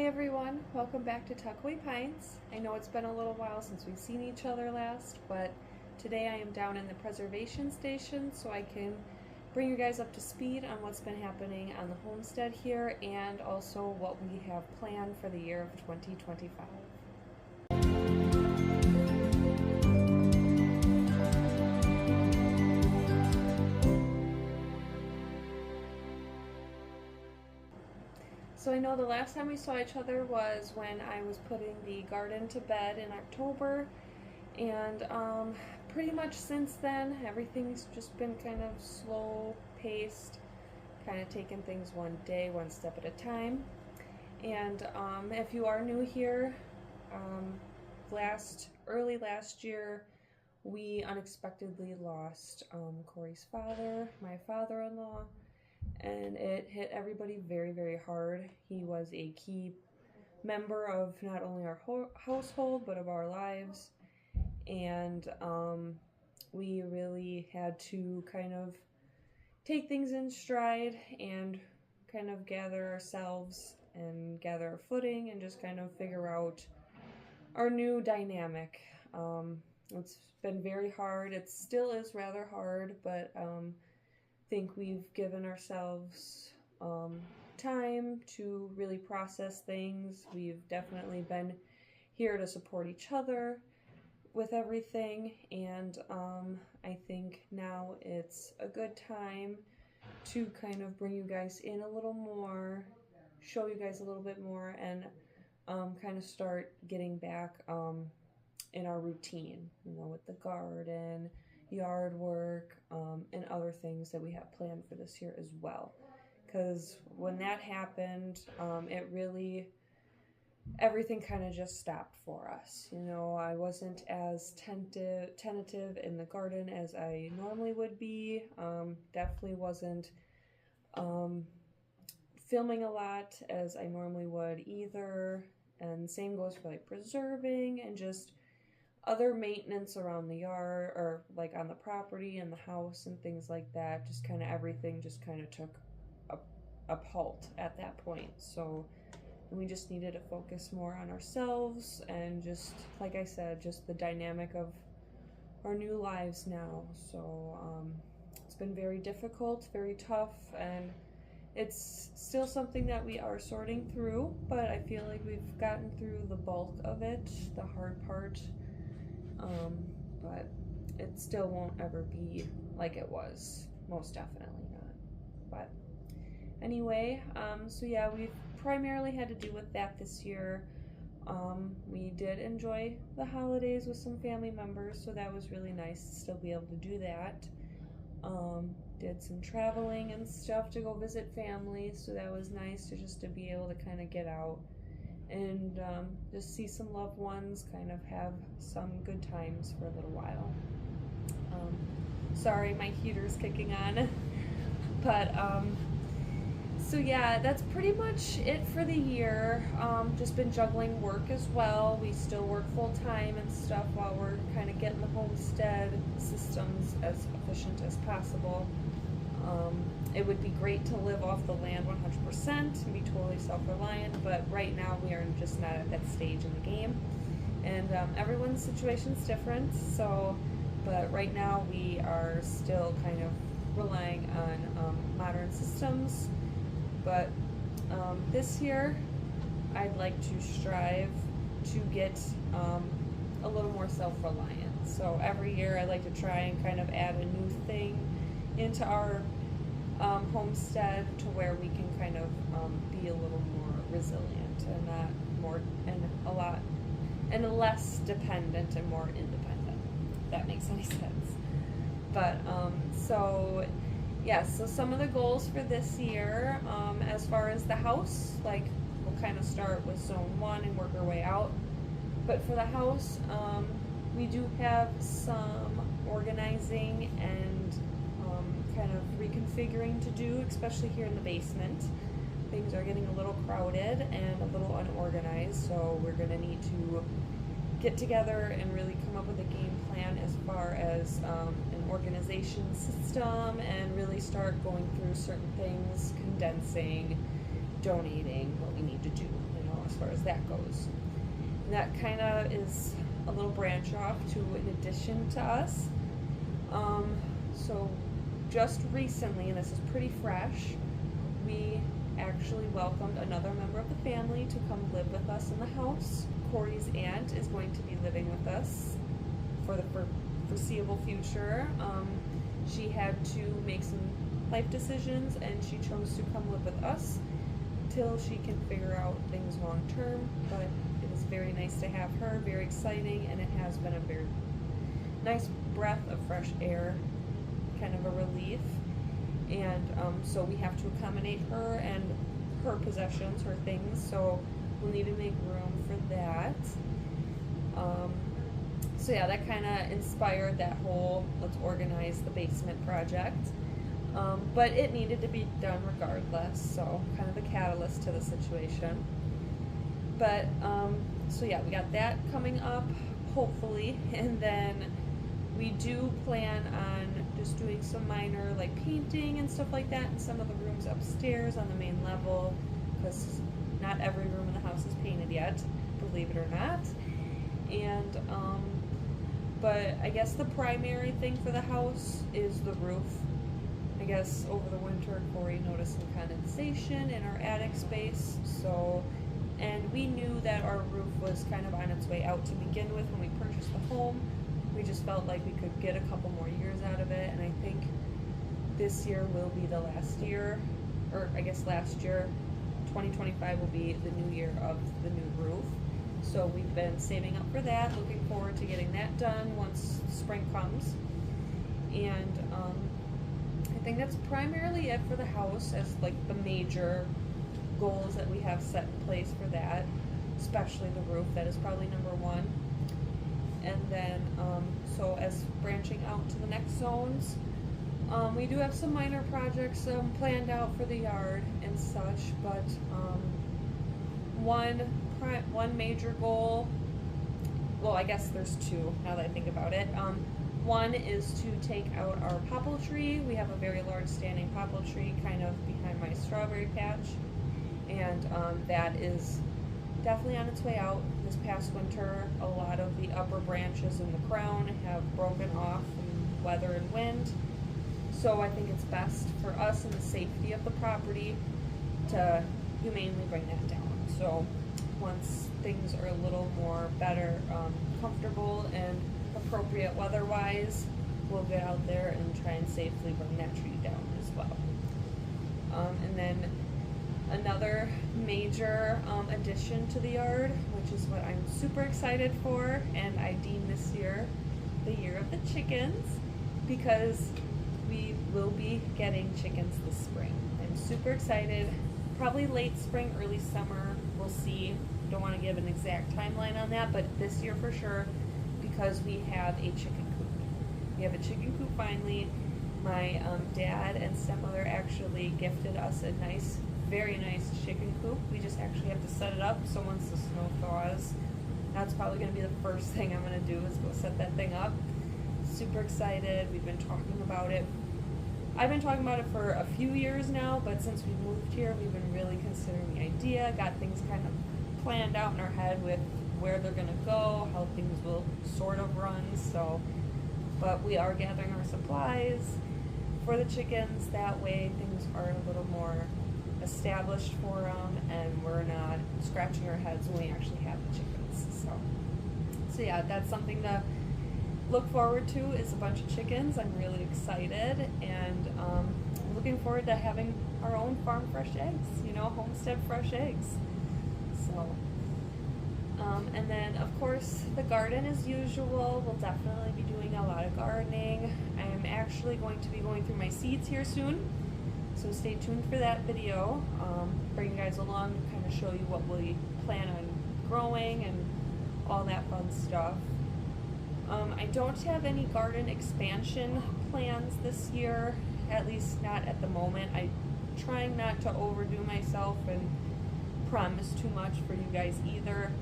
Hi everyone, welcome back to Tuckaway Pines. I know it's been a little while since we've seen each other last, but today I am down in the preservation station so I can bring you guys up to speed on what's been happening on the homestead here and also what we have planned for the year of 2025. So I know the last time we saw each other was when I was putting the garden to bed in October, and pretty much since then everything's just been kind of slow paced, kind of taking things one day, one step at a time. And if you are new here, early last year we unexpectedly lost Corey's father, my father-in-law, and it hit everybody very, very hard. He was a key member of not only our household but of our lives, and we really had to kind of take things in stride and kind of gather ourselves and gather our footing and just kind of figure out our new dynamic. It's been very hard. It still is rather hard, but think we've given ourselves time to really process things. We've definitely been here to support each other with everything, and I think now it's a good time to kind of bring you guys in a little more, show you guys a little bit more, and kind of start getting back in our routine, with the garden, yard work, and other things that we have planned for this year as well. Because when that happened, it really, everything kind of just stopped for us. I wasn't as tentative in the garden as I normally would be. Definitely wasn't filming a lot as I normally would either. And same goes for like preserving and just other maintenance around the yard or like on the property and the house and things like that. Just kind of everything just kind of took a halt at that point. So we just needed to focus more on ourselves and just, like I said, just the dynamic of our new lives now. So it's been very difficult, very tough, and it's still something that we are sorting through, but I feel like we've gotten through the bulk of it, the hard part. But it still won't ever be like it was, most definitely not. But anyway, so yeah, we've primarily had to do with that this year. We did enjoy the holidays with some family members, so that was really nice to still be able to do that. Did some traveling and stuff to go visit family, so that was nice to be able to kind of get out and just see some loved ones, kind of have some good times for a little while. Sorry, my heater's kicking on. But so yeah, that's pretty much it for the year. Just been juggling work as well. We still work full time and stuff while we're kind of getting the homestead systems as efficient as possible. It would be great to live off the land 100% and be totally self-reliant, but right now we are just not at that stage in the game. And everyone's situation's different, but right now we are still kind of relying on modern systems. But this year I'd like to strive to get a little more self-reliant. So every year I like to try and kind of add a new thing into our homestead to where we can kind of be a little more resilient and not more and less dependent and more independent, if that makes any sense. But so some of the goals for this year, as far as the house, like we'll kind of start with zone 1 and work our way out. But for the house, we do have some organizing and kind of reconfiguring to do, especially here in the basement. Things are getting a little crowded and a little unorganized, so we're going to need to get together and really come up with a game plan as far as an organization system and really start going through certain things, condensing, donating what we need to do, as as that goes. And that kind of is a little branch off to an addition to us. So just recently, and this is pretty fresh, we actually welcomed another member of the family to come live with us in the house. Corey's aunt is going to be living with us for the foreseeable future. She had to make some life decisions, and she chose to come live with us till she can figure out things long term. But it is very nice to have her, very exciting, and it has been a very nice breath of fresh air, kind of a relief. And so we have to accommodate her and her possessions, her things, so we'll need to make room for that. So yeah, that kind of inspired that whole let's organize the basement project. But it needed to be done regardless, so kind of a catalyst to the situation. But so yeah, we got that coming up, hopefully, and then we do plan on just doing some minor like painting and stuff like that in some of the rooms upstairs on the main level, because not every room in the house is painted yet, believe it or not. And but I guess the primary thing for the house is the roof. I guess over the winter Corey noticed some condensation in our attic space, so, and we knew that our roof was kind of on its way out to begin with when we purchased the home. We just felt like we could get a couple more years out of it, and I think this year will be the last year, or I guess last year, 2025 will be the new year of the new roof. So we've been saving up for that, looking forward to getting that done once spring comes. And I think that's primarily it for the house as like the major goals that we have set in place for that, especially the roof. That is probably number one. And then, so as branching out to the next zones, we do have some minor projects planned out for the yard and such, but one major goal, well, I guess there's two now that I think about it. One is to take out our poplar tree. We have a very large standing poplar tree kind of behind my strawberry patch, and that is definitely on its way out. This past winter, a lot of the upper branches in the crown have broken off from weather and wind. So I think it's best for us and the safety of the property to humanely bring that down. So once things are a little more better, comfortable and appropriate weather-wise, we'll get out there and try and safely bring that tree down as well. And then another major addition to the yard, which is what I'm super excited for, and I deem this year the year of the chickens, because we will be getting chickens this spring. I'm super excited. Probably late spring, early summer, we'll see. Don't want to give an exact timeline on that, but this year for sure, because we have a chicken coop. We have a chicken coop finally. My dad and stepmother actually gifted us a nice, very nice chicken coop. We just actually have to set it up, so once the snow thaws, that's probably going to be the first thing I'm going to do is go set that thing up. Super excited. We've been talking about it. I've been talking about it for a few years now, but since we moved here, we've been really considering the idea, got things kind of planned out in our head with where they're going to go, how things will sort of run, so, but we are gathering our supplies for the chickens. That way things are a little more established for them, and we're not scratching our heads when we actually have the chickens. So yeah, that's something to look forward to, is a bunch of chickens. I'm really excited, and looking forward to having our own farm fresh eggs, you know, homestead fresh eggs. So, and then of course the garden as usual. We'll definitely be doing a lot of gardening. I am actually going to be going through my seeds here soon, so stay tuned for that video. Bring you guys along to kind of show you what we plan on growing and all that fun stuff. I don't have any garden expansion plans this year, at least not at the moment. I'm trying not to overdo myself and promise too much for you guys either,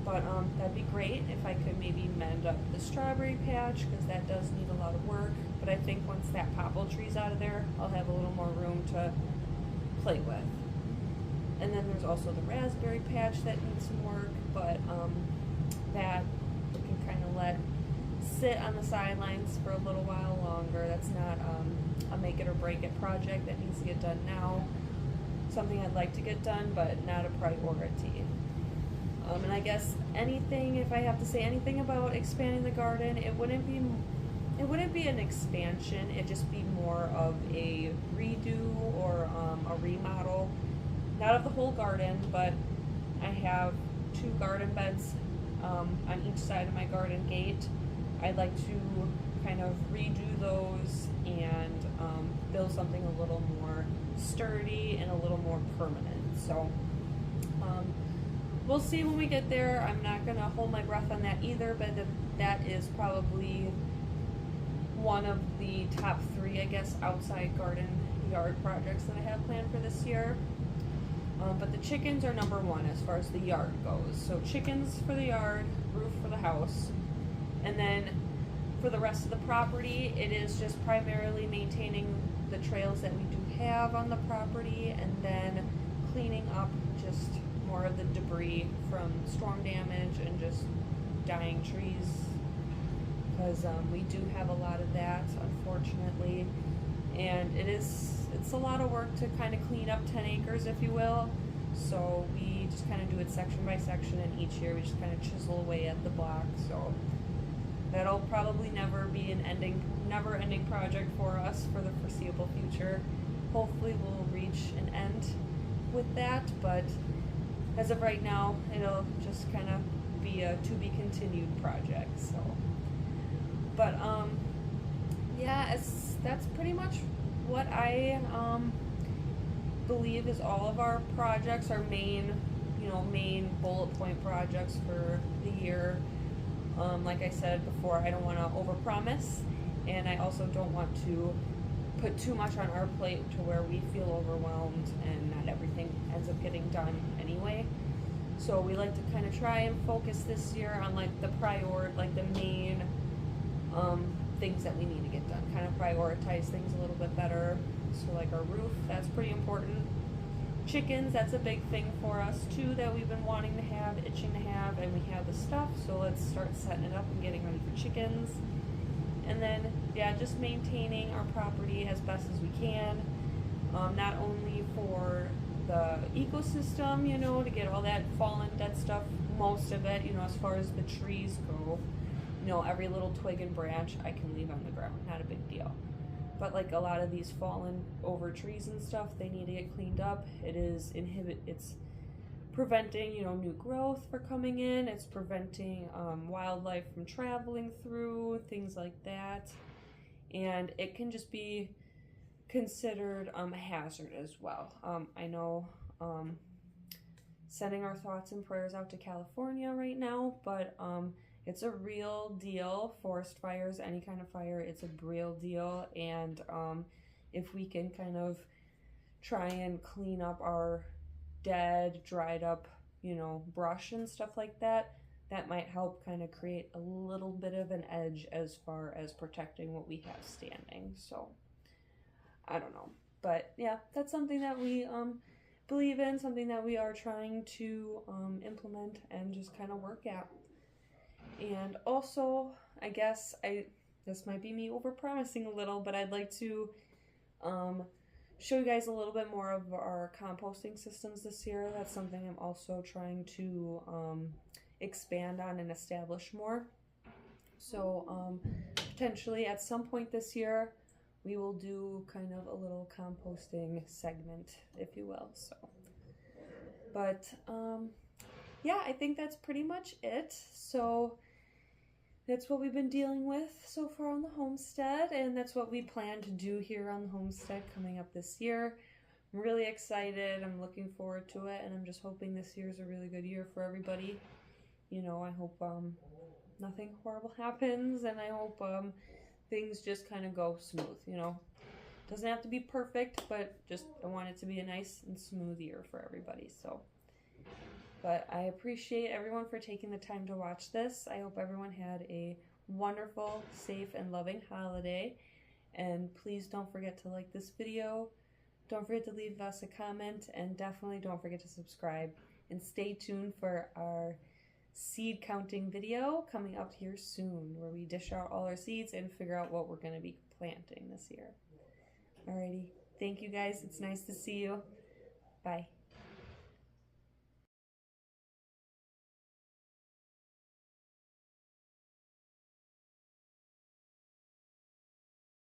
but that'd be great if I could maybe mend up the strawberry patch, because that does need a lot of work. But I think once that poplar tree's out of there, I'll have a little more room to play with. And then there's also the raspberry patch that needs some work, but that we can kind of let sit on the sidelines for a little while longer. That's not a make it or break it project that needs to get done now. Something I'd like to get done, but not a priority. And I guess anything, if I have to say anything about expanding the garden, it wouldn't be an expansion. It'd just be more of a redo or a remodel. Not of the whole garden, but I have 2 garden beds on each side of my garden gate. I'd like to kind of redo those and build something a little more sturdy and a little more permanent. So we'll see when we get there. I'm not going to hold my breath on that either, but that is probably one of the top 3, I guess, outside garden yard projects that I have planned for this year. But the chickens are number 1 as far as the yard goes. So chickens for the yard, roof for the house. And then for the rest of the property, it is just primarily maintaining the trails that we do have on the property, and then cleaning up just more of the debris from storm damage and just dying trees, because we do have a lot of that, unfortunately. And it's a lot of work to kind of clean up 10 acres, if you will. So we just kind of do it section by section, and each year we just kind of chisel away at the block. So that'll probably never be an never-ending project for us for the foreseeable future. Hopefully we'll reach an end with that, but as of right now, it'll just kind of be a to-be-continued project. So, but yeah, that's pretty much what I believe is all of our projects, our main bullet point projects for the year. Like I said before, I don't want to overpromise, and I also don't want to put too much on our plate to where we feel overwhelmed and not everything ends up getting done anyway. So we like to kind of try and focus this year on like the main things that we need to get done, kind of prioritize things a little bit better. So like our roof, that's pretty important. Chickens, that's a big thing for us too, that we've been wanting to have, itching to have, and we have the stuff, so let's start setting it up and getting ready for chickens. And then, yeah, just maintaining our property as best as we can, not only for the ecosystem, to get all that fallen, dead stuff, most of it, as far as the trees go, every little twig and branch I can leave on the ground, not a big deal. But like a lot of these fallen over trees and stuff, they need to get cleaned up. It's preventing, new growth for coming in. It's preventing wildlife from traveling through, things like that. And it can just be considered a hazard as well. I know sending our thoughts and prayers out to California right now, but it's a real deal. Forest fires, any kind of fire, it's a real deal. And if we can kind of try and clean up our dead, dried up, brush and stuff like that, that might help kind of create a little bit of an edge as far as protecting what we have standing. So, I don't know. But yeah, that's something that we believe in, something that we are trying to implement and just kind of work at. And also, I guess this might be me overpromising a little, but I'd like to show you guys a little bit more of our composting systems this year. That's something I'm also trying to expand on and establish more. So potentially at some point this year, we will do kind of a little composting segment, if you will. So, but yeah, I think that's pretty much it. So that's what we've been dealing with so far on the homestead, and that's what we plan to do here on the homestead coming up this year. I'm really excited. I'm looking forward to it, and I'm just hoping this year is a really good year for everybody. I hope nothing horrible happens, and I hope things just kind of go smooth. Doesn't have to be perfect, but just I want it to be a nice and smooth year for everybody. So. But I appreciate everyone for taking the time to watch this. I hope everyone had a wonderful, safe, and loving holiday. And please don't forget to like this video, Don't forget to leave us a comment, and definitely don't forget to subscribe. And stay tuned for our seed counting video coming up here soon, where we dish out all our seeds and figure out what we're going to be planting this year. Alrighty. Thank you guys. It's nice to see you. Bye.